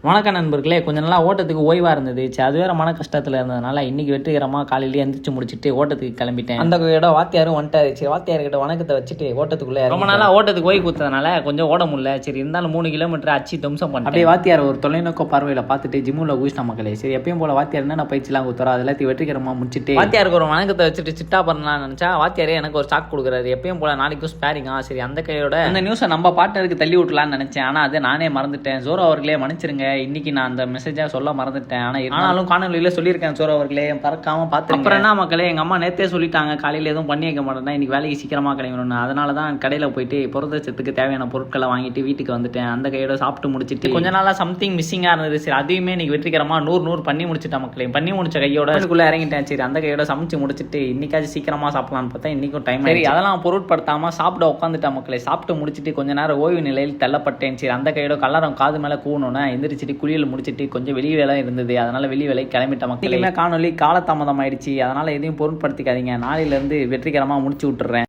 வணக்கம் நண்பர்களே, கொஞ்சம் நாளாக ஓட்டத்துக்கு ஓய்வாக இருந்தது. சரி, அது வேறு மன கஷ்டத்தில் இருந்ததுனால இன்றைக்கி வெற்றிகரமாக காலையிலேயே எழுந்திரிச்சு முடிச்சுட்டு ஓட்டத்துக்கு கிளம்பிட்டேன். அந்த இடம் வாத்தியாரும் வந்துட்டாரு. சரி, வாத்தியார்கிட்ட வணக்கத்தை வச்சுட்டு ஓட்டத்துக்குள்ளே ரொம்ப நாளாக ஓட்டத்துக்கு ஓய்வு கொடுத்ததுனால கொஞ்சம் ஓட முடியல. சரி, இருந்தாலும் 3 கிலோமீட்டர் அச்சு தும்சம் பண்ணி அப்படியே வாத்தியார் ஒரு தொலைநோக்க பார்வையில் பார்த்துட்டு ஜிம்மில் குதிச்சிட்ட மக்களே. சரி, எப்பயும் போல வாத்தியார் என்னென்ன பயிற்சிலாம் கொடுத்தாரோ அது எல்லாத்தையும் வெற்றிகரமாக முடிச்சுட்டு வாத்தியாருக்கு ஒரு வணக்கத்தை வச்சுட்டு சிட்டா பண்ணலாம்னு நினச்சா வாத்தியாரே எனக்கு ஒரு சாக் கொடுக்குறாரு. எப்பயும் போல நாளைக்கும் ஸ்பேரிங்கா. சரி, அந்த கையோட அந்த நியூஸை நம்ம பார்ட்னருக்கு தள்ளி விட்டலான்னு நினச்சேன். ஆனால் அது நானே மறந்துட்டேன். ஜோரோ அவர்களே மன்னிச்சிருங்க, இன்னைக்கு நான் அந்த மெசேஜாக சொல்ல மறந்துட்டேன். ஆனாலும் காணொலியில் சொல்லியிருக்கேன் ஜோரோ அவர்களே, பறக்காமல் பார்த்து. அப்புறம் என்ன மக்களே, எங்கள் அம்மா நேற்றே சொல்லிட்டாங்க காலையில் எதுவும் பண்ணி வைக்க மாட்டேன், இன்னைக்கு வேலைக்கு சீக்கிரமாக கிளம்பணும்னு. அதனால தான் கடையில் போயிட்டு புரதச்சத்துக்கு தேவையான பொருட்களை வாங்கிட்டு வீட்டுக்கு வந்துட்டேன். அந்த கையோட சாப்பிட்டு முடிச்சுட்டு கொஞ்ச நாளாக சம்திங் மிஸ்ஸிங்காக இருந்தது. சரி, அதுவுமே இன்னைக்கு வெற்றிகரமாக 100 பண்ணி முடிச்சுட்டேன் மக்களே. பண்ணி முடிச்ச கையோட அதுக்குள்ளே இறங்கிட்டேன். சரி, அந்த கையோட சமைச்சு முடிச்சுட்டு இன்னைக்காச்சும் சீக்கிரமாக சாப்பிடலான்னு பார்த்தா இன்னைக்கும் டைம். சரி, அதெல்லாம் பொருட்படுத்தாமல் சாப்பிட உட்காந்துட்டேன் மக்களே. சாப்பிட்டு முடிச்சுட்டு கொஞ்ச நேரம் ஓய்வு நிலையில் தள்ளப்பட்டேன். சரி, அந்த கையோட கல்லாரம் காது மேலே கூணுன்னு எந்திரிச்சிட்டு குளியல் முடிச்சுட்டு கொஞ்சம் வெளி வேலை இருந்தது. அதனால வெளி வேலை கிளம்பிட்ட மக்களுமே காணொலி காலதாமதம் ஆயிடுச்சு. அதனால எதையும் பொருட்படுத்திக்காதீங்க. நாளையிலேருந்து வெற்றிகரமாக முடிச்சு விட்டுறேன்.